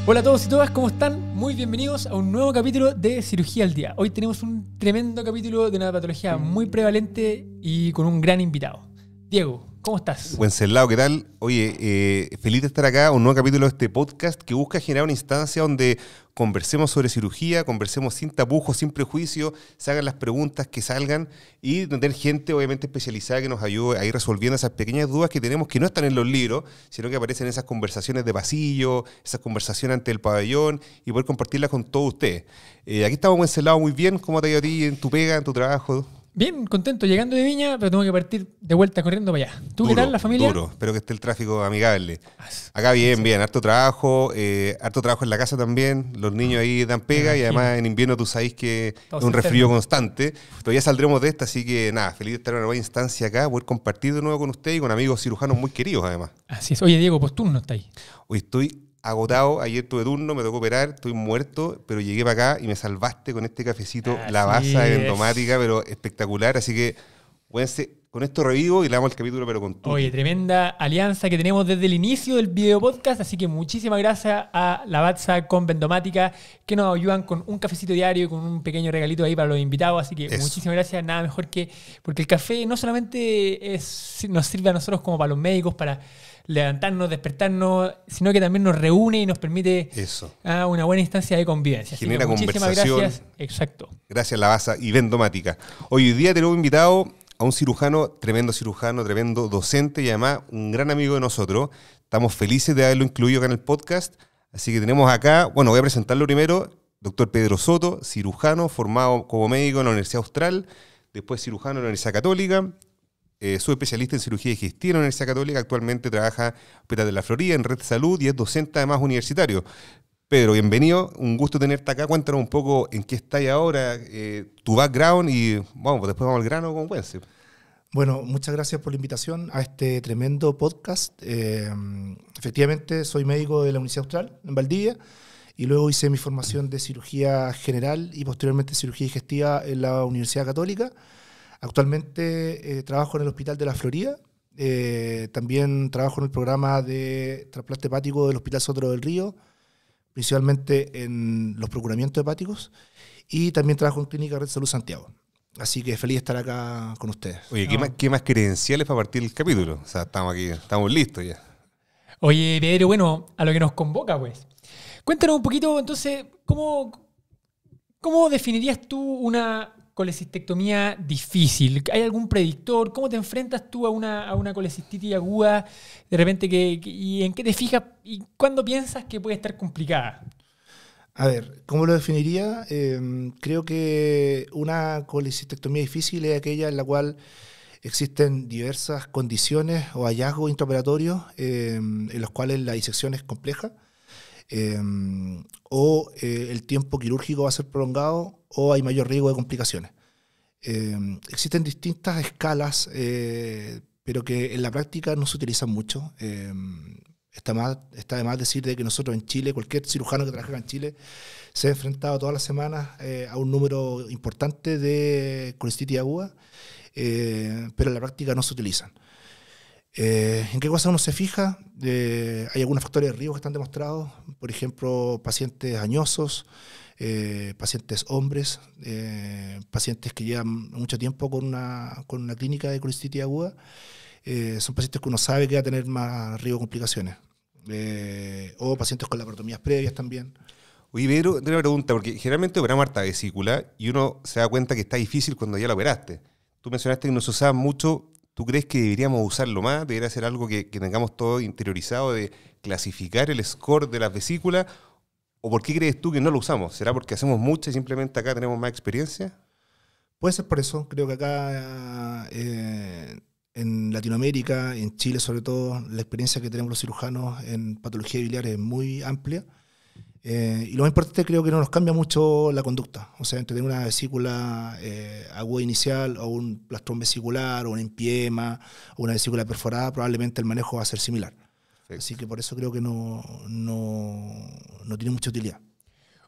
Hola a todos y todas, ¿cómo están? Muy bienvenidos a un nuevo capítulo de Cirugía al Día. Hoy tenemos un tremendo capítulo de una patología muy prevalente y con un gran invitado. Diego, ¿cómo estás? Wenceslao, ¿qué tal? Oye, feliz de estar acá, un nuevo capítulo de este podcast que busca generar una instancia donde conversemos sobre cirugía, conversemos sin tapujos, sin prejuicio, se hagan las preguntas que salgan y tener gente obviamente especializada que nos ayude a ir resolviendo esas pequeñas dudas que tenemos que no están en los libros, sino que aparecen en esas conversaciones de pasillo, esas conversaciones ante el pabellón y poder compartirlas con todos ustedes. Aquí estamos, Wenceslao, muy bien. ¿Cómo te ha ido a ti en tu pega, en tu trabajo? Bien, contento, llegando de Viña, pero tengo que partir de vuelta corriendo para allá. ¿Tú qué tal, la familia? Duro, espero que esté el tráfico amigable. Acá bien, harto trabajo en la casa también, los niños ahí dan pega y además en invierno tú sabes que es un resfrío constante, pero ya saldremos de esta, así que nada, feliz de estar en una nueva instancia acá, poder compartir de nuevo con usted y con amigos cirujanos muy queridos además. Así es. Oye, Diego, pues tú no estás ahí. Hoy estoy agotado, ayer tuve turno, me tocó operar, estoy muerto, pero llegué para acá y me salvaste con este cafecito, Lavazza endomática, pero espectacular, así que con esto revivo y le damos el capítulo, pero con todo. Oye, tremenda alianza que tenemos desde el inicio del video podcast, así que muchísimas gracias a Lavazza con Vendomática que nos ayudan con un cafecito diario y con un pequeño regalito ahí para los invitados, así que muchísimas gracias, nada mejor que, porque el café no solamente nos sirve a nosotros como para los médicos, para levantarnos, despertarnos, sino que también nos reúne y nos permite una buena instancia de convivencia. Genera muchísimas conversación. Gracias. Exacto. Gracias, Lavazza y Vendomática. Hoy día tenemos invitado a un cirujano, tremendo docente y además un gran amigo de nosotros. Estamos felices de haberlo incluido acá en el podcast. Así que tenemos acá, bueno, voy a presentarlo primero, doctor Pedro Soto, cirujano, formado como médico en la Universidad Austral, después cirujano en la Universidad Católica, subespecialista en cirugía digestiva en la Universidad Católica, actualmente trabaja en Hospital de la Florida, en Red Salud y es docente además universitario. Pedro, bienvenido, un gusto tenerte acá. Cuéntanos un poco en qué estás ahora, tu background y vamos, después vamos al grano con Wences. Bueno, muchas gracias por la invitación a este tremendo podcast. Efectivamente, soy médico de la Universidad Austral, en Valdivia, y luego hice mi formación de cirugía general y posteriormente cirugía digestiva en la Universidad Católica. Actualmente trabajo en el Hospital de la Florida. También trabajo en el programa de trasplante hepático del Hospital Sotero del Río, principalmente en los procuramientos hepáticos, y también trabajo en Clínica Red Salud Santiago. Así que feliz de estar acá con ustedes. Oye, ¿qué más credenciales para partir el capítulo? O sea, estamos aquí, estamos listos ya. Oye, Pedro, bueno, a lo que nos convoca, pues. Cuéntanos un poquito, entonces, ¿cómo definirías tú una colecistectomía difícil? ¿Hay algún predictor? ¿Cómo te enfrentas tú a una colecistitis aguda? De repente, ¿y en qué te fijas? ¿Y cuándo piensas que puede estar complicada? A ver, ¿cómo lo definiría? Creo que una colecistectomía difícil es aquella en la cual existen diversas condiciones o hallazgos intraoperatorios en los cuales la disección es compleja, o el tiempo quirúrgico va a ser prolongado o hay mayor riesgo de complicaciones. Existen distintas escalas, pero que en la práctica no se utilizan mucho. Está de más decir de que nosotros en Chile, cualquier cirujano que trabaja en Chile, se ha enfrentado todas las semanas a un número importante de colecistitis aguda, pero en la práctica no se utilizan. ¿En qué cosa uno se fija? Hay algunos factores de riesgo que están demostrados, por ejemplo, pacientes añosos, pacientes hombres, pacientes que llevan mucho tiempo con una clínica de colecistitis aguda. Son pacientes que uno sabe que va a tener más riesgo de complicaciones. O pacientes con laparotomías previas también. Oye, Pedro, tengo una pregunta, porque generalmente operamos harta vesícula y uno se da cuenta que está difícil cuando ya la operaste. Tú mencionaste que no se usaba mucho. ¿Tú crees que deberíamos usarlo más? ¿Debería ser algo que tengamos todo interiorizado de clasificar el score de las vesículas? ¿O por qué crees tú que no lo usamos? ¿Será porque hacemos mucho y simplemente acá tenemos más experiencia? Puede ser por eso. Creo que acá en Latinoamérica, en Chile sobre todo, la experiencia que tenemos los cirujanos en patología biliar es muy amplia. Y lo más importante, creo que no nos cambia mucho la conducta. O sea, entre tener una vesícula aguda inicial o un plastrón vesicular o un empiema o una vesícula perforada, probablemente el manejo va a ser similar. Perfecto. Así que por eso creo que no tiene mucha utilidad.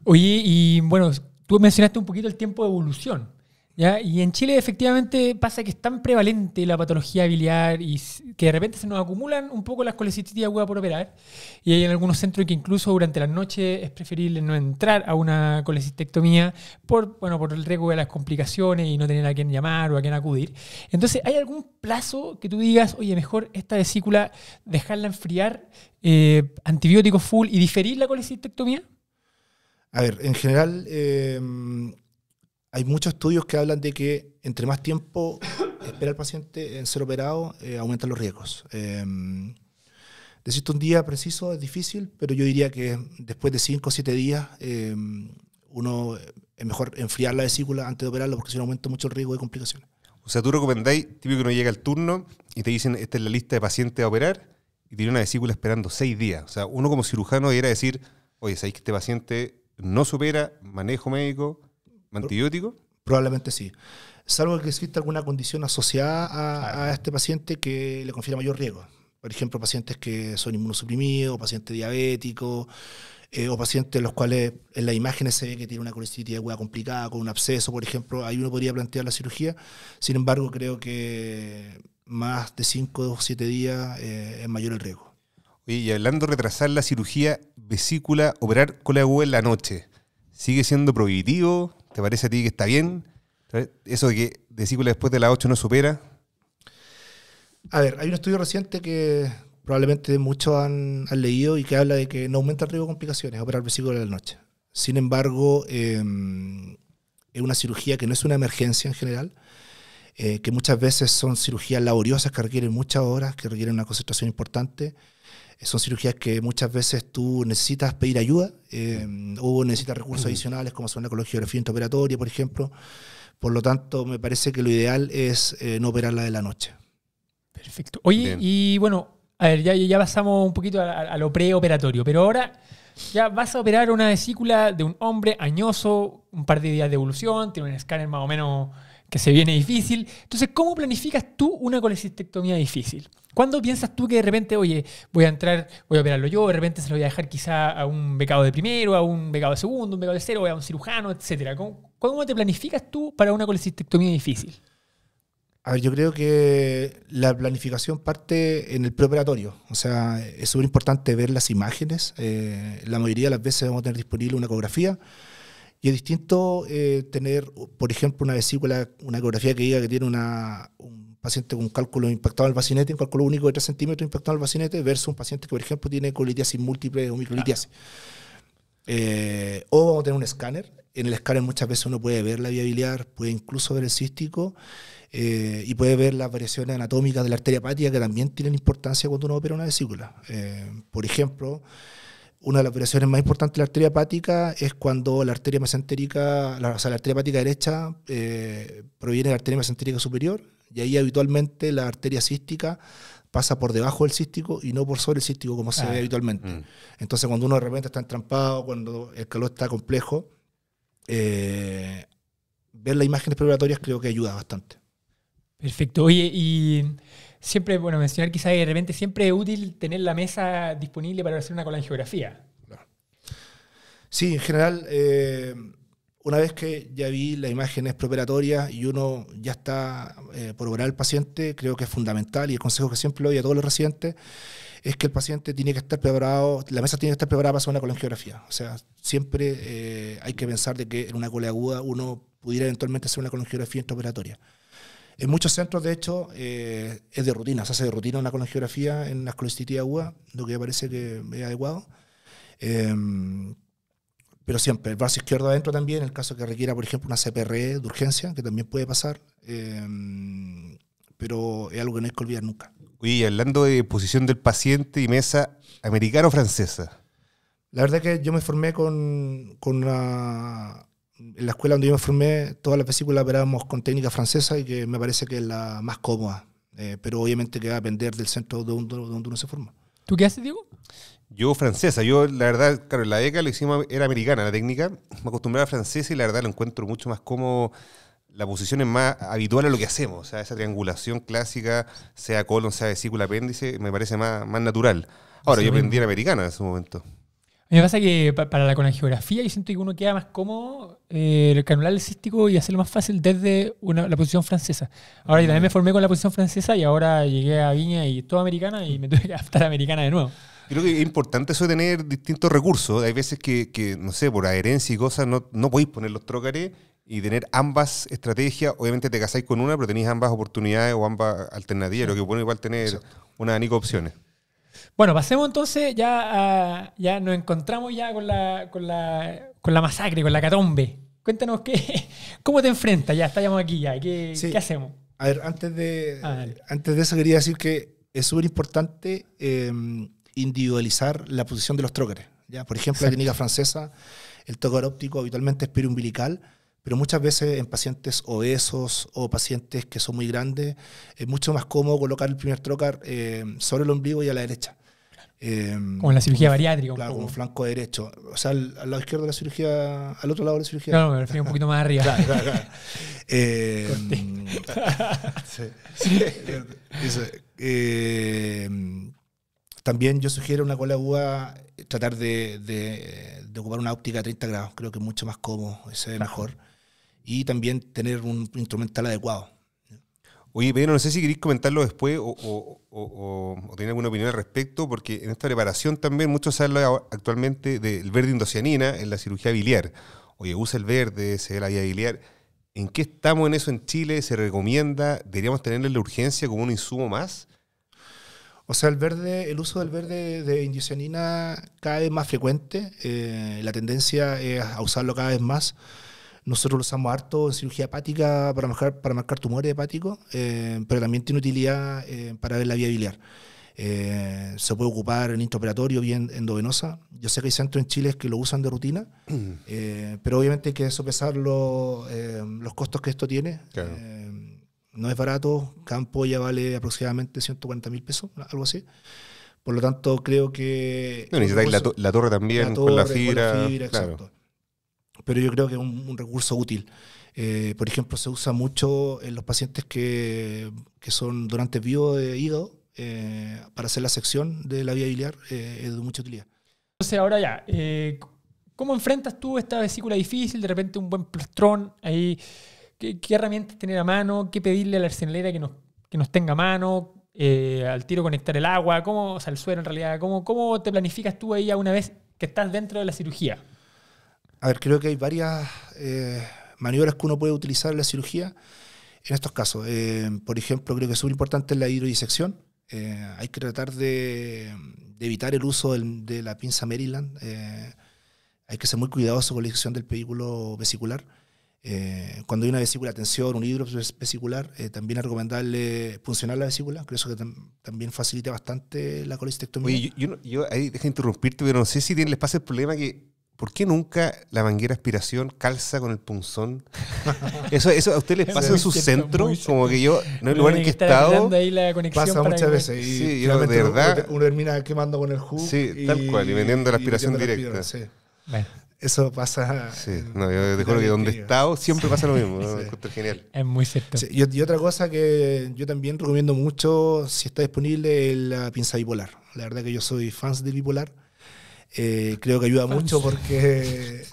Oye, y bueno, tú mencionaste un poquito el tiempo de evolución. ¿Ya? Y en Chile efectivamente pasa que es tan prevalente la patología biliar y que de repente se nos acumulan un poco las colecistitis agudas por operar. Y hay en algunos centros que incluso durante las noches es preferible no entrar a una colecistectomía por el riesgo de las complicaciones y no tener a quién llamar o a quién acudir. Entonces, ¿hay algún plazo que tú digas, oye, mejor esta vesícula dejarla enfriar, antibióticos full y diferir la colecistectomía? A ver, en general hay muchos estudios que hablan de que entre más tiempo espera el paciente en ser operado, aumentan los riesgos. Decirte un día preciso es difícil, pero yo diría que después de 5 o 7 días uno es mejor enfriar la vesícula antes de operarlo porque si no aumenta mucho el riesgo de complicaciones. O sea, tú recomendáis, típico que no llega el turno y te dicen, esta es la lista de pacientes a operar y tiene una vesícula esperando 6 días. O sea, uno como cirujano debería decir, oye, ¿sabéis que este paciente no se opera, manejo médico, antibiótico? Probablemente sí. Salvo que exista alguna condición asociada a este paciente que le confiera mayor riesgo. Por ejemplo, pacientes que son inmunosuprimidos, pacientes diabéticos, o pacientes los cuales en las imágenes se ve que tiene una colecistitis aguda complicada, con un absceso, por ejemplo. Ahí uno podría plantear la cirugía. Sin embargo, creo que más de 5 o 7 días es mayor el riesgo. Oye, y hablando de retrasar la cirugía vesícula, operar cólera aguda en la noche, ¿sigue siendo prohibitivo? ¿Te parece a ti que está bien? Eso de que vesícula después de las 8 no se opera. A ver, hay un estudio reciente que probablemente muchos han leído y que habla de que no aumenta el riesgo de complicaciones operar vesícula en la noche. Sin embargo, es una cirugía que no es una emergencia en general, que muchas veces son cirugías laboriosas que requieren muchas horas, que requieren una concentración importante. Son cirugías que muchas veces tú necesitas pedir ayuda o necesitas recursos adicionales como son la colegiografía intraoperatoria, por ejemplo. Por lo tanto, me parece que lo ideal es no operarla de la noche. Perfecto. Oye, Bien. y bueno, a ver, ya pasamos un poquito a lo preoperatorio, pero ahora ya vas a operar una vesícula de un hombre añoso, un par de días de evolución, tiene un escáner más o menos que se viene difícil. Entonces, ¿cómo planificas tú una colecistectomía difícil? ¿Cuándo piensas tú que de repente, oye, voy a operarlo yo, de repente se lo voy a dejar quizá a un becado de primero, a un becado de segundo, un becado de cero, a un cirujano, etcétera? ¿Cómo te planificas tú para una colecistectomía difícil? A ver, yo creo que la planificación parte en el preoperatorio. O sea, es súper importante ver las imágenes. La mayoría de las veces vamos a tener disponible una ecografía. Y es distinto tener, por ejemplo, una vesícula, una ecografía que diga que tiene un paciente con un cálculo impactado en el bacinete, un cálculo único de 3 centímetros impactado en el bacinete, versus un paciente que, por ejemplo, tiene colitiasis múltiple o microlitiasis. O vamos a tener un escáner. En el escáner muchas veces uno puede ver la vía biliar, puede incluso ver el cístico y puede ver las variaciones anatómicas de la arteria hepática que también tienen importancia cuando uno opera una vesícula. Por ejemplo, una de las operaciones más importantes de la arteria hepática es cuando la arteria mesentérica, la arteria hepática derecha proviene de la arteria mesentérica superior y ahí habitualmente la arteria cística pasa por debajo del cístico y no por sobre el cístico como se ve habitualmente. Entonces cuando uno de repente está entrampado, cuando el calor está complejo, ver las imágenes preoperatorias creo que ayuda bastante. Perfecto. Oye, y siempre, mencionar quizás de repente siempre es útil tener la mesa disponible para hacer una colangiografía. Sí, en general, una vez que ya vi las imágenes preoperatorias y uno ya está por operar al paciente, creo que es fundamental y el consejo que siempre le doy a todos los residentes es que el paciente tiene que estar preparado, la mesa tiene que estar preparada para hacer una colangiografía. O sea, siempre hay que pensar de que en una cole aguda uno pudiera eventualmente hacer una colangiografía intraoperatoria. En muchos centros, de hecho, es de rutina, se hace de rutina una colangiografía en las colecistitis agudas, lo que me parece que es adecuado. Pero siempre, el brazo izquierdo adentro también, en el caso que requiera, por ejemplo, una CPRE de urgencia, que también puede pasar, pero es algo que no hay que olvidar nunca. Oye, hablando de posición del paciente y mesa, ¿americana o francesa? La verdad es que yo me formé en la escuela donde yo me formé, todas las vesículas operábamos con técnica francesa y que me parece que es la más cómoda, pero obviamente que va a depender del centro donde uno se forma. ¿Tú qué haces, Diego? Yo francesa, yo la verdad, claro, en la ECA lo hicimos, era americana la técnica, me acostumbraba a francesa y la verdad lo encuentro mucho más cómodo, la posición es más habitual a lo que hacemos, o sea, esa triangulación clásica, sea colon, sea vesícula, apéndice, me parece más natural. Ahora, yo aprendí en americana en ese momento. A mí me pasa que para la colangiografía yo siento que uno queda más cómodo el canular cístico y hacerlo más fácil desde la posición francesa. Ahora yo también me formé con la posición francesa y ahora llegué a Viña y toda americana y me tuve que adaptar a americana de nuevo. Creo que es importante eso de tener distintos recursos. Hay veces que no sé, por adherencia y cosas, no podéis poner los trócares y tener ambas estrategias. Obviamente te casáis con una, pero tenéis ambas oportunidades o ambas alternativas, lo que pone igual tener un abanico de opciones. Bueno, pasemos entonces ya nos encontramos ya con la masacre, con la catombe. Cuéntanos cómo te enfrentas, ya estamos aquí ya, ¿qué hacemos? A ver, antes de eso quería decir que es súper importante individualizar la posición de los trócares. ¿Ya? Por ejemplo, la técnica francesa, el trócar óptico habitualmente es periumbilical, pero muchas veces en pacientes obesos o pacientes que son muy grandes, es mucho más cómodo colocar el primer trócar sobre el ombligo y a la derecha. Como en la cirugía bariátrica. Claro, como flanco derecho. O sea, al lado izquierdo de la cirugía, al otro lado de la cirugía. No, me refiero un poquito más arriba. Claro. También yo sugiero una cola aguda, tratar de ocupar una óptica a 30 grados. Creo que es mucho más cómodo, se ve mejor. Y también tener un instrumental adecuado. Oye, Pedro, no sé si queréis comentarlo después o tener alguna opinión al respecto, porque en esta preparación también muchos se habla actualmente del verde indocianina en la cirugía biliar. Oye, usa el verde, se ve la vía biliar. ¿En qué estamos en eso en Chile? ¿Se recomienda? ¿Deberíamos tenerle la urgencia como un insumo más? O sea, el uso del verde de indocianina cada vez más frecuente. La tendencia es a usarlo cada vez más. Nosotros lo usamos harto en cirugía hepática para marcar tumores hepáticos, pero también tiene utilidad para ver la vía biliar. Se puede ocupar en intraoperatorio, bien endovenosa. Yo sé que hay centros en Chile que lo usan de rutina, pero obviamente hay que sopesar los costos que esto tiene. Claro. No es barato, cada ampolla vale aproximadamente 140.000 pesos, algo así. Por lo tanto, creo que... No, necesitáis la torre también, con la fibra. Claro. Exacto. Pero yo creo que es un recurso útil. Por ejemplo, se usa mucho en los pacientes que son donantes vivos de hígado para hacer la sección de la vía biliar, es de mucha utilidad. Entonces, ahora ya, ¿cómo enfrentas tú esta vesícula difícil? De repente un buen plastrón ahí. ¿Qué herramientas tener a mano? ¿Qué pedirle a la arsenalera que nos tenga a mano? Al tiro conectar el agua, o sea, el suero en realidad. ¿Cómo te planificas tú ahí ya una vez que estás dentro de la cirugía? A ver, creo que hay varias maniobras que uno puede utilizar en la cirugía en estos casos. Por ejemplo, creo que es súper importante la hidrodisección. Hay que tratar de evitar el uso de la pinza Maryland. Hay que ser muy cuidadoso con la disección del pedículo vesicular. Cuando hay una vesícula tensión, un hidrópisis vesicular, también es recomendable puncionar la vesícula, creo que también facilita bastante la colecistectomía. Oye, yo ahí deja de interrumpirte, pero no sé si les pasa el problema que ¿por qué nunca la manguera aspiración calza con el punzón? ¿Eso a ustedes les pasa en su centro? Como que yo, no en el lugar en que he estado, pasa muchas veces. Y sí, yo de verdad... Uno termina quemando con el hook. Sí, tal cual, y vendiendo la aspiración directa. Sí. Bueno. Eso pasa. Sí, no, yo te juro que donde he estado siempre pasa lo mismo. ¿No? Sí. Es genial. Es muy cierto. Sí, y otra cosa que yo también recomiendo mucho, si está disponible, es la pinza bipolar. La verdad que yo soy fan del bipolar. Creo que ayuda mucho porque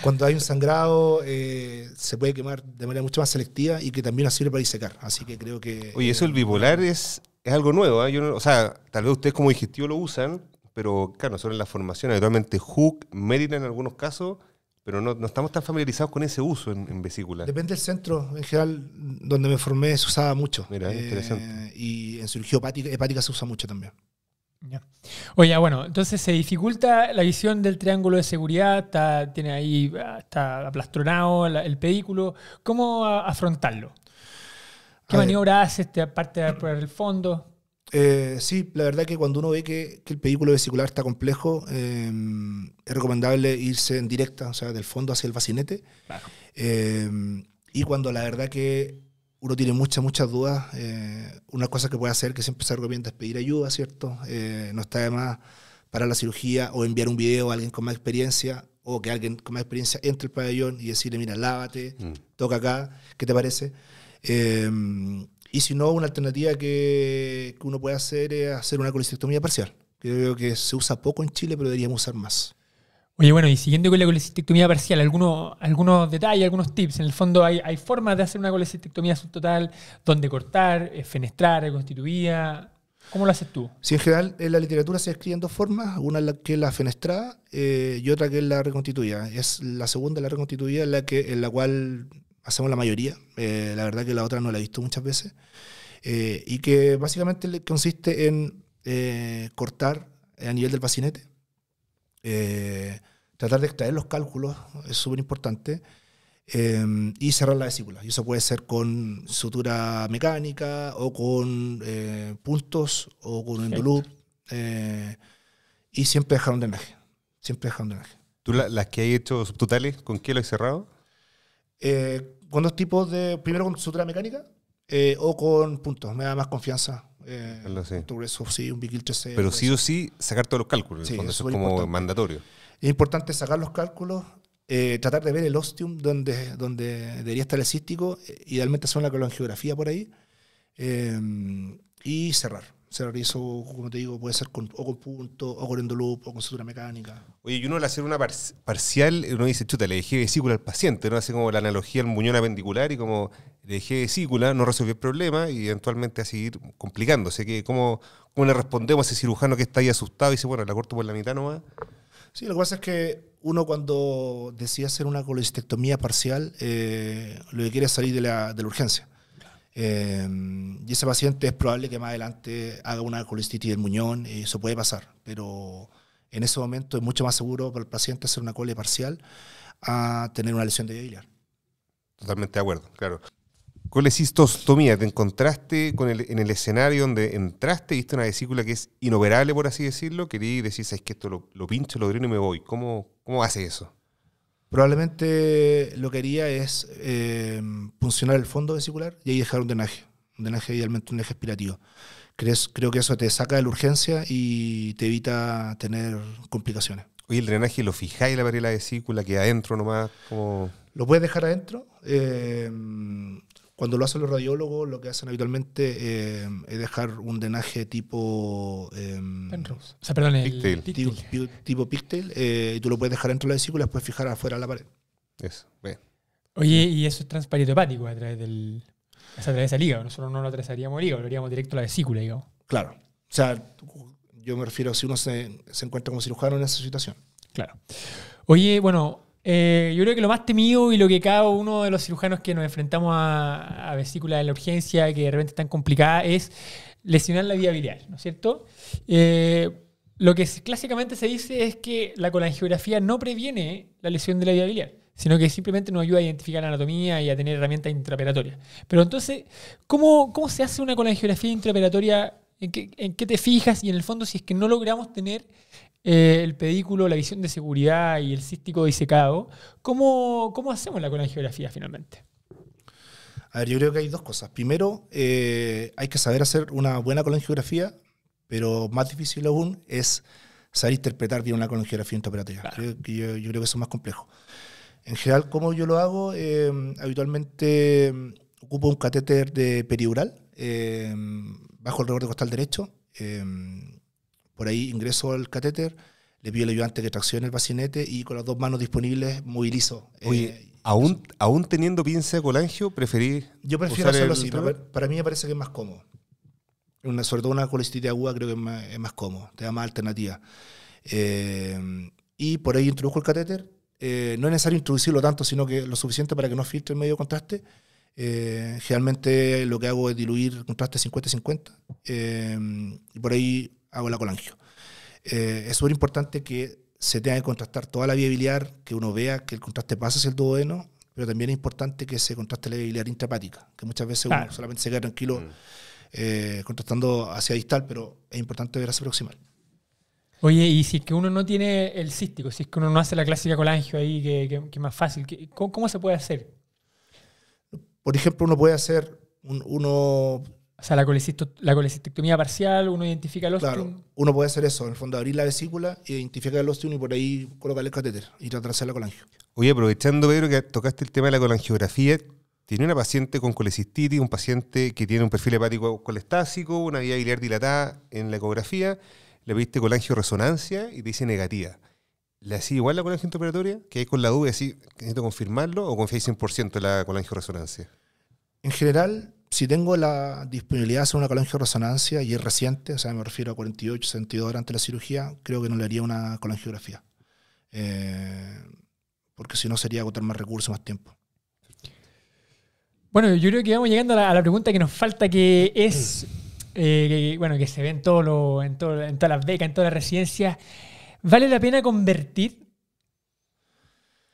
cuando hay un sangrado se puede quemar de manera mucho más selectiva y que también nos sirve para disecar. Así que creo que... Oye, eso el bipolar es algo nuevo. ¿Eh? Yo no, o sea, tal vez ustedes como digestivo lo usan, pero claro, nosotros en la formación habitualmente Hook, Merida en algunos casos, pero no estamos tan familiarizados con ese uso en vesícula. Depende del centro. En general, donde me formé se usaba mucho. Mira, interesante. Y en cirugía hepática se usa mucho también. Ya. Oye, bueno, entonces se dificulta la visión del triángulo de seguridad, tiene ahí, está aplastronado el pedículo. ¿Cómo afrontarlo? ¿Qué maniobra haces aparte de por el fondo? Sí, la verdad que cuando uno ve que el pedículo vesicular está complejo, es recomendable irse en directa, o sea, del fondo hacia el bacinete. Claro. Y cuando la verdad que uno tiene muchas dudas, una cosa que puede hacer, que siempre se recomienda, es pedir ayuda, ¿cierto? No está de más para la cirugía o enviar un video a alguien con más experiencia o que alguien con más experiencia entre el pabellón y decirle, mira, lávate, toca acá, ¿qué te parece? Y si no, una alternativa que uno puede hacer es hacer una colecistectomía parcial. Creo que se usa poco en Chile, pero deberíamos usar más. Oye, bueno, y siguiendo con la colecistectomía parcial, algunos detalles, algunos tips. En el fondo hay formas de hacer una colecistectomía subtotal, donde cortar, fenestrar, reconstituida. ¿Cómo lo haces tú? Sí, en general en la literatura se describen dos formas, una que es la fenestrada y otra que es la reconstituida. Es la segunda, la reconstituida, en la cual hacemos la mayoría. La verdad que la otra no la he visto muchas veces. Y que básicamente consiste en cortar a nivel del pacinete, tratar de extraer los cálculos, es súper importante, y cerrar la vesícula. Y eso puede ser con sutura mecánica o con puntos o con un endoloop, y siempre dejar un drenaje. ¿Tú las que has hecho subtotales, con qué lo has cerrado? Con dos tipos primero con sutura mecánica o con puntos, me da más confianza. Punto grueso, sí, un Big 13. Pero sí o sí sacar todos los cálculos, sí, eso es como importante. Mandatorio. Es importante sacar los cálculos, tratar de ver el ostium donde debería estar el cístico, idealmente hacer una colangiografía por ahí, y cerrar. Y eso, como te digo, puede ser o con punto, o con endoloop, o con sutura mecánica. Oye, y uno al hacer una parcial, uno dice, chuta, le dejé vesícula al paciente, ¿no? Hace como la analogía al muñón apendicular y como le dejé vesícula, no resolvió el problema y eventualmente a seguir complicándose. ¿Cómo le respondemos a ese cirujano que está ahí asustado y dice, bueno, la corto por la mitad nomás? Sí, lo que pasa es que uno cuando decide hacer una colecistectomía parcial, lo que quiere es salir de la urgencia. Y ese paciente es probable que más adelante haga una colecistitis del muñón, y eso puede pasar, pero en ese momento es mucho más seguro para el paciente hacer una cole parcial a tener una lesión de vía biliar. Totalmente de acuerdo, claro. Colecistostomía, ¿te encontraste en el escenario donde entraste y viste una vesícula que es inoperable, por así decirlo? Querí decir, ¿sabes que esto lo pincho, lo dreno y me voy? ¿Cómo hace eso? Probablemente lo que haría es puncionar el fondo vesicular y ahí dejar un drenaje idealmente un drenaje aspirativo. Creo que eso te saca de la urgencia y te evita tener complicaciones. Oye, ¿el drenaje lo fijáis en la pared de la vesícula, que adentro nomás? Lo puedes dejar adentro. Cuando lo hacen los radiólogos, lo que hacen habitualmente es dejar un drenaje tipo Penrose. O sea, perdón, tipo pigtail, y tú lo puedes dejar dentro de la vesícula y después fijar afuera de la pared. Eso, bien. Oye, y eso es transparente hepático a través del hígado. Nosotros no lo atravesaríamos al hígado, lo haríamos directo a la vesícula, digamos. Claro. O sea, yo me refiero a si uno se encuentra como cirujano en esa situación. Claro. Oye, bueno, yo creo que lo más temido y lo que cada uno de los cirujanos que nos enfrentamos a vesículas de la urgencia, que de repente están complicadas, es lesionar la vía biliar, ¿no es cierto? Lo que clásicamente se dice es que la colangiografía no previene la lesión de la vía biliar, sino que simplemente nos ayuda a identificar la anatomía y a tener herramientas intraoperatorias. Pero entonces, ¿cómo se hace una colangiografía intraoperatoria? ¿En qué te fijas? Y en el fondo, si es que no logramos tener el pedículo, la visión de seguridad y el cístico disecado, ¿cómo hacemos la colangiografía finalmente? A ver, yo creo que hay dos cosas. Primero, hay que saber hacer una buena colangiografía, pero más difícil aún es saber interpretar bien una colangiografía intraoperatoria. Claro. Yo creo que eso es más complejo. En general, ¿cómo yo lo hago? Habitualmente ocupo un catéter de peridural bajo el reborde costal derecho. Por ahí ingreso al catéter, le pido al ayudante que traccione el bacinete y con las dos manos disponibles movilizo. Oye, ¿aún teniendo pinza de colangio, preferís? Yo prefiero hacerlo así. Para mí me parece que es más cómodo. Sobre todo una colecistitis aguda creo que es más cómodo, te da más alternativa. Y por ahí introduzco el catéter. No es necesario introducirlo tanto, sino que lo suficiente para que no filtre el medio contraste. Generalmente lo que hago es diluir el contraste 50-50 y por ahí hago la colangio. Es súper importante que se tenga que contrastar toda la vía biliar, que uno vea que el contraste pasa hacia el duodeno, pero también es importante que se contraste la vía biliar intrahepática, que muchas veces uno solamente se queda tranquilo contrastando hacia distal, pero es importante ver hacia proximal. Oye, y si es que uno no tiene el cístico, si es que uno no hace la clásica colangio ahí, que es más fácil, ¿cómo se puede hacer? Por ejemplo, uno puede hacer O sea, la colecistectomía parcial, uno identifica el ostium. Claro, uno puede hacer eso, en el fondo abrir la vesícula, identificar el ostium y por ahí colocarle el catéter y tratar de hacer la colangio. Oye, aprovechando, Pedro, que tocaste el tema de la colangiografía, tiene una paciente con colecistitis, un paciente que tiene un perfil hepático colestásico, una vía biliar dilatada en la ecografía. le pediste colangioresonancia y te dice negativa. ¿Le hacía igual la colangio intraoperatoria? ¿Que hay con la duda así, necesito confirmarlo o confiáis 100% en la colangioresonancia? En general, si tengo la disponibilidad de hacer una colangioresonancia y es reciente, o sea, me refiero a 48, 72 horas antes de la cirugía, creo que no le haría una colangiografía. Porque si no sería agotar más recursos, más tiempo. Bueno, yo creo que vamos llegando a la pregunta que nos falta, que es, que se ve en todas las becas, en todas las residencias. ¿Vale la pena convertir?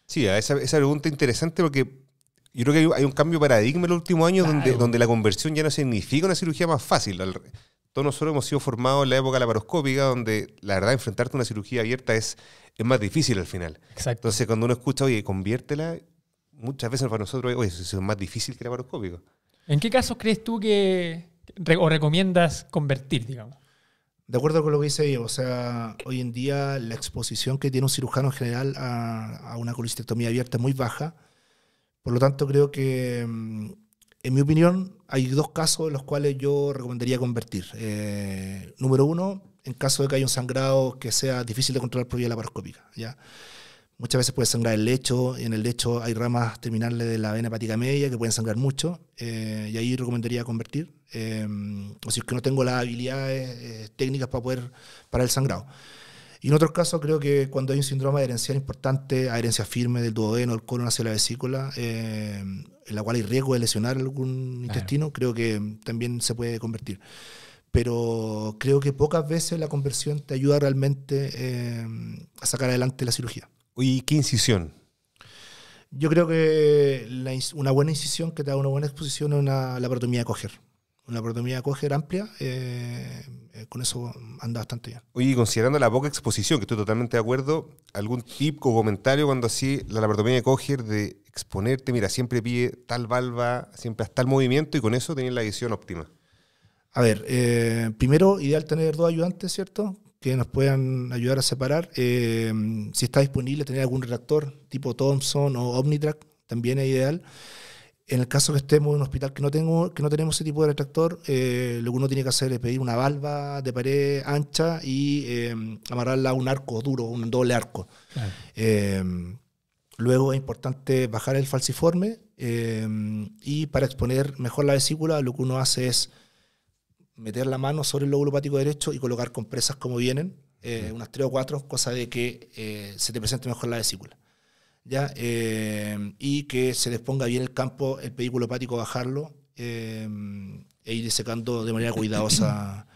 Sí, esa pregunta es interesante porque yo creo que hay un cambio de paradigma en los últimos años, claro, donde la conversión ya no significa una cirugía más fácil. Todos nosotros hemos sido formados en la época laparoscópica, donde la verdad enfrentarte a una cirugía abierta es más difícil al final. Exacto. Entonces cuando uno escucha, oye, conviértela, muchas veces para nosotros, oye, eso es más difícil que el laparoscópico. ¿En qué casos crees tú que o recomiendas convertir, digamos? De acuerdo con lo que dice Diego, o sea, hoy en día la exposición que tiene un cirujano en general a una colecistectomía abierta es muy baja. Por lo tanto, creo que, en mi opinión, hay dos casos en los cuales yo recomendaría convertir. Número uno, en caso de que haya un sangrado que sea difícil de controlar por vía laparoscópica, ¿ya? Muchas veces puede sangrar el lecho, y en el lecho hay ramas terminales de la vena hepática media que pueden sangrar mucho, y ahí recomendaría convertir, o si es que no tengo las habilidades técnicas para poder parar el sangrado. Y en otros casos creo que cuando hay un síndrome adherencial importante, adherencia firme del duodeno, del colon hacia la vesícula, en la cual hay riesgo de lesionar algún intestino, creo que también se puede convertir. Pero creo que pocas veces la conversión te ayuda realmente a sacar adelante la cirugía. Oye, ¿qué incisión? Yo creo que una buena incisión que te da una buena exposición es una laparotomía de Kocher. Una laparotomía de Kocher amplia, con eso anda bastante bien. Oye, considerando la poca exposición, que estoy totalmente de acuerdo, ¿algún tip o comentario cuando así la laparotomía de Kocher de exponerte, mira, siempre pide tal valva, siempre hasta el movimiento y con eso tenés la visión óptima? A ver, primero, ideal tener dos ayudantes, ¿cierto?, que nos puedan ayudar a separar. Si está disponible, tener algún retractor tipo Thompson o Omnitrack también es ideal. En el caso que estemos en un hospital que no tenemos ese tipo de retractor, lo que uno tiene que hacer es pedir una valva de pared ancha y amarrarla a un arco duro, un doble arco. Claro. Luego es importante bajar el falciforme, y para exponer mejor la vesícula lo que uno hace es meter la mano sobre el lóbulo hepático derecho y colocar compresas como vienen, unas 3 o 4, cosa de que se te presente mejor la vesícula, ¿ya? Y que se disponga bien el campo, el pedículo hepático, bajarlo e ir secando de manera cuidadosa,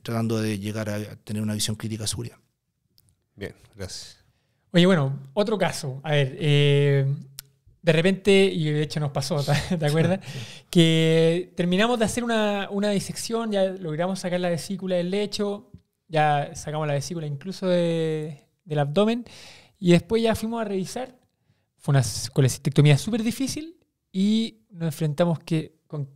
tratando de llegar a tener una visión crítica de seguridad. Bien, gracias. Oye, bueno, otro caso. A ver, de repente, y de hecho nos pasó, ¿te acuerdas? Sí. Que terminamos de hacer una disección, ya logramos sacar la vesícula del lecho, ya sacamos la vesícula incluso del abdomen, y después ya fuimos a revisar. Fue una colecistectomía súper difícil y nos enfrentamos con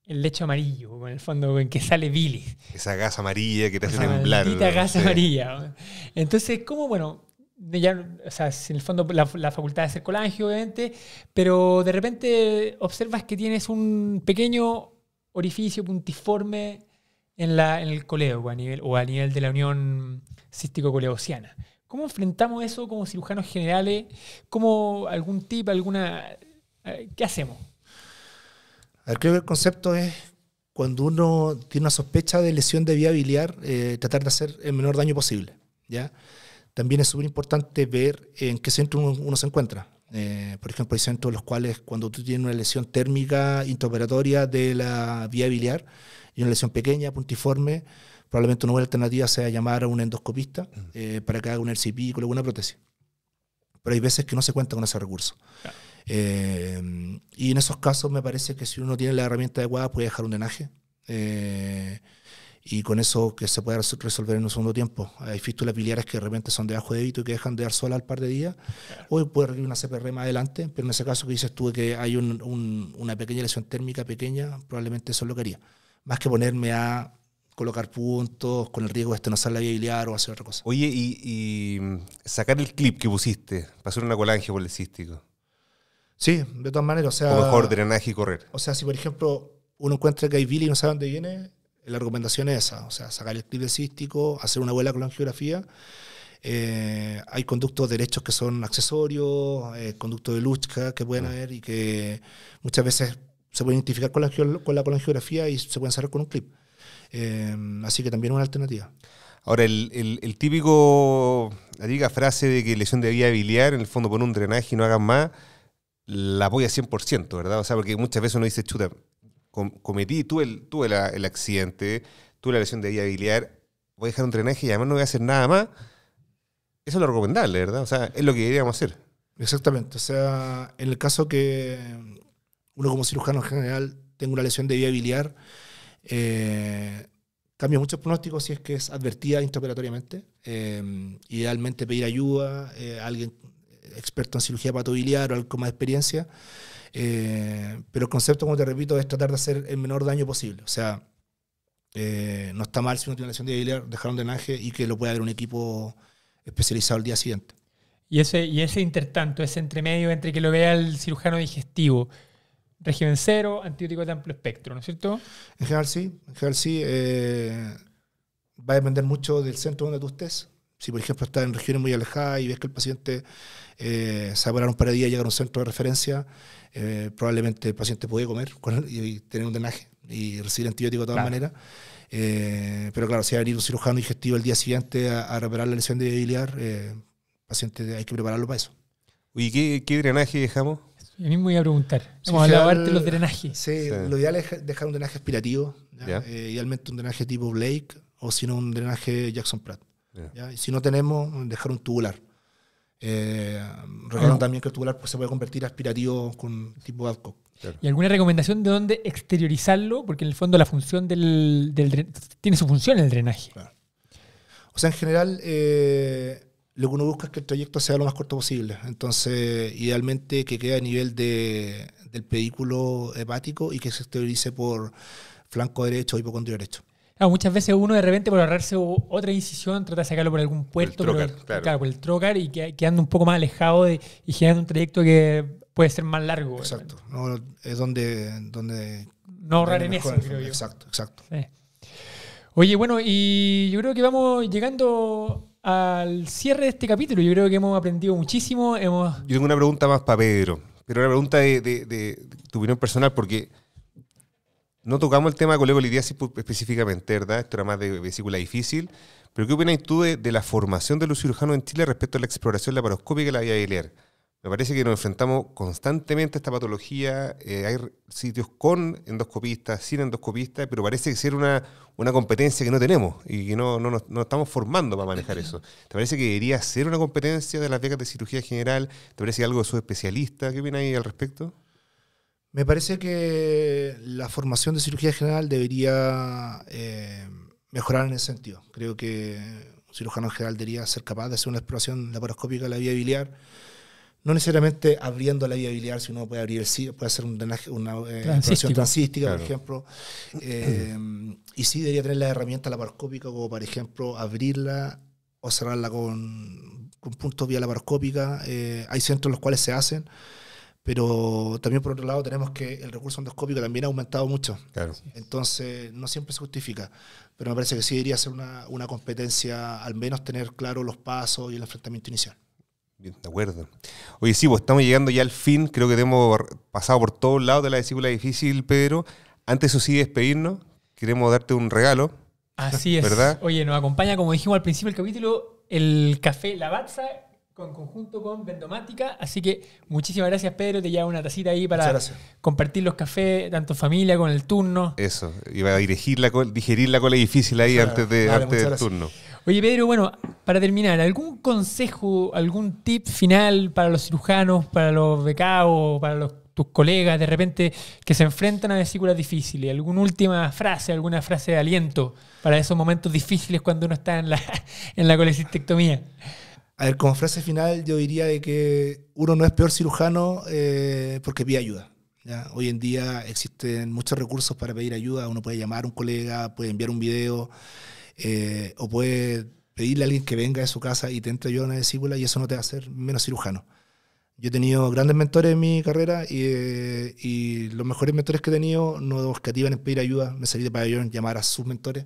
el lecho amarillo, con el fondo en que sale bilis. Esa gasa amarilla que te hace temblar. Esa gasa amarilla. Entonces, ¿cómo? Bueno, ya, o sea, en el fondo la facultad de hacer colangio, obviamente, pero de repente observas que tienes un pequeño orificio puntiforme en el coleo a nivel de la unión cístico-coleociana. ¿Cómo enfrentamos eso como cirujanos generales? ¿Cómo algún tip, qué hacemos? A ver, creo que el concepto es, cuando uno tiene una sospecha de lesión de vía biliar, tratar de hacer el menor daño posible, ¿ya? También es súper importante ver en qué centro uno se encuentra. Por ejemplo, hay centros en los cuales cuando tú tienes una lesión térmica intraoperatoria de la vía biliar y una lesión pequeña, puntiforme, probablemente una buena alternativa sea llamar a un endoscopista para que haga un RCP con alguna prótesis. Pero hay veces que no se cuenta con ese recurso. Claro. Y en esos casos me parece que si uno tiene la herramienta adecuada puede dejar un drenaje. Y con eso que se puede resolver en un segundo tiempo. Hay fístulas biliares que de repente son de bajo débito y que dejan de dar sola al par de días. Claro. Hoy puede requerir una CPR más adelante, pero en ese caso que dices tú que hay una pequeña lesión térmica pequeña, probablemente eso es lo que haría. Más que ponerme a colocar puntos con el riesgo de estenosar la vía biliar o hacer otra cosa. Oye, y sacar el clip que pusiste para hacer una colangia policístico. Sí, de todas maneras. O sea, o mejor drenaje y correr. O sea, si por ejemplo uno encuentra que hay bilis y no sabe dónde viene, la recomendación es esa, o sea, sacar el clip del cístico, hacer una buena colangiografía. Hay conductos derechos que son accesorios, conductos de Luchka que pueden haber y que muchas veces se pueden identificar con la colangiografía y se pueden cerrar con un clip. Así que también es una alternativa. Ahora, el típico, la típica frase de que lesión de vía biliar, en el fondo pon un drenaje y no hagas más, la apoya 100%, ¿verdad? O sea, porque muchas veces uno dice, chuta, tuve el accidente, tuve la lesión de vía biliar, voy a dejar un drenaje y además no voy a hacer nada más. Eso es lo recomendable, ¿verdad? O sea, es lo que deberíamos hacer. Exactamente. O sea, en el caso que uno como cirujano en general tenga una lesión de vía biliar, cambia muchos pronósticos si es que es advertida intraoperatoriamente. Idealmente pedir ayuda a alguien experto en cirugía patobiliar o alguien con más experiencia. Pero el concepto, como te repito, es tratar de hacer el menor daño posible. O sea, no está mal si uno tiene una lesión de vía biliar, dejar un drenaje y que lo pueda ver un equipo especializado al día siguiente. Y ese intertanto, ese entremedio entre que lo vea el cirujano digestivo, régimen cero, antibiótico de amplio espectro, ¿no es cierto? En general sí. Va a depender mucho del centro donde tú estés. Si, por ejemplo, estás en regiones muy alejadas y ves que el paciente se va a parar un par de días y llegar a un centro de referencia, probablemente el paciente puede comer y tener un drenaje y recibir antibiótico de todas maneras. Pero claro, si va a venir un cirujano digestivo el día siguiente a reparar la lesión de vía biliar, paciente hay que prepararlo para eso. Oye, ¿qué drenaje dejamos? Yo mismo voy a preguntar. Hemos hablado de los drenajes. Sí, lo ideal es dejar un drenaje aspirativo, idealmente un drenaje tipo Blake o si no un drenaje Jackson Pratt. Y si no tenemos, dejar un tubular. Recuerden también que el tubular pues, se puede convertir a aspirativo con tipo Babcock. Claro. ¿Y alguna recomendación de dónde exteriorizarlo? Porque en el fondo la función tiene su función el drenaje. Claro. O sea, en general, lo que uno busca es que el trayecto sea lo más corto posible. Entonces, idealmente que quede a nivel del pedículo hepático y que se exteriorice por flanco derecho o hipocondrio derecho. Claro, muchas veces uno de repente por ahorrarse otra incisión trata de sacarlo por algún puerto, por el trocar y quedando un poco más alejado y generando un trayecto que puede ser más largo. Exacto. No, es donde no ahorrar en eso, creo yo. Exacto. Sí. Oye, bueno, y yo creo que vamos llegando al cierre de este capítulo. Yo creo que hemos aprendido muchísimo. Yo tengo una pregunta más para Pedro, pero una pregunta de tu opinión personal, porque no tocamos el tema de colecolidiasis específicamente, ¿verdad? Esto era más de vesícula difícil. Pero ¿qué opinas tú de la formación de los cirujanos en Chile respecto a la exploración laparoscópica y la vía biliar? Me parece que nos enfrentamos constantemente a esta patología. Hay sitios con endoscopistas, sin endoscopistas, pero parece ser una competencia que no tenemos y que no nos estamos formando para manejar eso. ¿Te parece que debería ser una competencia de las becas de cirugía general? ¿Te parece algo de su especialista? ¿Qué opinas ahí al respecto? Me parece que la formación de cirugía general debería mejorar en ese sentido. Creo que un cirujano general debería ser capaz de hacer una exploración laparoscópica de la vía biliar, no necesariamente abriendo la vía biliar, si uno puede abrir puede hacer una exploración transística, claro, por ejemplo. Y sí debería tener la herramienta laparoscópica, como por ejemplo abrirla o cerrarla con puntos vía laparoscópica. Hay centros en los cuales se hacen. Pero también, por otro lado, tenemos que el recurso endoscópico también ha aumentado mucho. Claro. Entonces, no siempre se justifica. Pero me parece que sí debería ser una competencia, al menos tener claro los pasos y el enfrentamiento inicial. Bien, de acuerdo. Oye, sí, pues estamos llegando ya al fin. Creo que hemos pasado por todos lados de la vesícula difícil, Pedro. Antes, eso sí, de despedirnos, queremos darte un regalo. Así es. ¿Verdad? Oye, nos acompaña, como dijimos al principio del capítulo, el café Lavazza, en conjunto con Vendomática, así que muchísimas gracias, Pedro, te lleva una tacita ahí para compartir los cafés, tanto en familia, con el turno. Eso, iba a digerir la cola difícil ahí antes del turno. Oye, Pedro, bueno, para terminar, ¿algún consejo, algún tip final para los cirujanos, para los becados, para tus colegas de repente que se enfrentan a vesículas difíciles? ¿Alguna última frase, alguna frase de aliento para esos momentos difíciles cuando uno está en la colecistectomía? A ver, como frase final yo diría de que uno no es peor cirujano porque pide ayuda. ¿Ya? Hoy en día existen muchos recursos para pedir ayuda. Uno puede llamar a un colega, puede enviar un video o puede pedirle a alguien que venga de su casa y te entre ayuda a una vesícula y eso no te va a hacer menos cirujano. Yo he tenido grandes mentores en mi carrera y los mejores mentores que he tenido no escativan en pedir ayuda, me salí de pabellón, llamar a sus mentores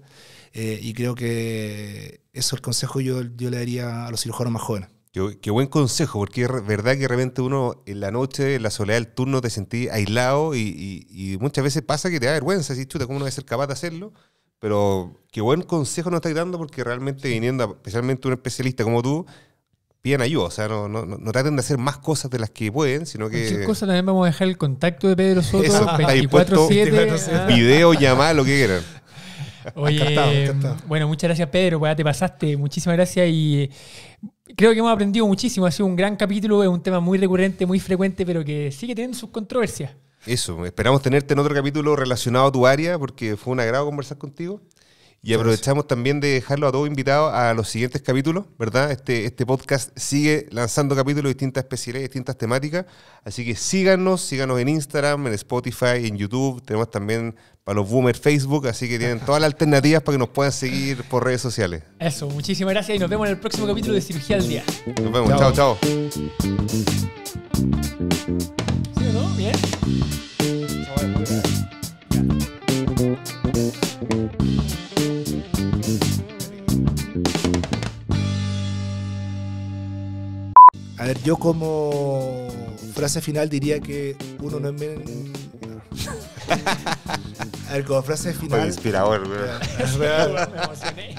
y creo que eso es el consejo yo le daría a los cirujanos más jóvenes. Qué buen consejo, porque es verdad que de repente uno en la noche, en la soledad del turno, te sentís aislado y muchas veces pasa que te da vergüenza, así, chuta, ¿cómo no voy a ser capaz de hacerlo? Pero qué buen consejo nos estáis dando, porque realmente viniendo, especialmente un especialista como tú, pidan ayuda, o sea, no traten de hacer más cosas de las que pueden, sino que... Cualquier cosa también vamos a dejar el contacto de Pedro Soto, Eso, 24/7. Video, llamada, lo que quieran. Oye, encantado. Bueno, muchas gracias Pedro, pues ya te pasaste, muchísimas gracias y creo que hemos aprendido muchísimo, ha sido un gran capítulo, es un tema muy recurrente, muy frecuente, pero que sigue teniendo sus controversias. Eso, esperamos tenerte en otro capítulo relacionado a tu área, porque fue un agrado conversar contigo. Y aprovechamos también de dejarlo a todos invitados a los siguientes capítulos, ¿verdad? Este podcast sigue lanzando capítulos de distintas especialidades, distintas temáticas. Así que síganos en Instagram, en Spotify, en YouTube. Tenemos también para los boomers Facebook, así que tienen todas las alternativas para que nos puedan seguir por redes sociales. Eso, muchísimas gracias y nos vemos en el próximo capítulo de Cirugía al Día. Nos vemos, chao. ¿Sí o no? Bien. A ver, yo como frase final diría que uno no es... A ver, como frase final... Fue inspirador, güey. Me emocioné.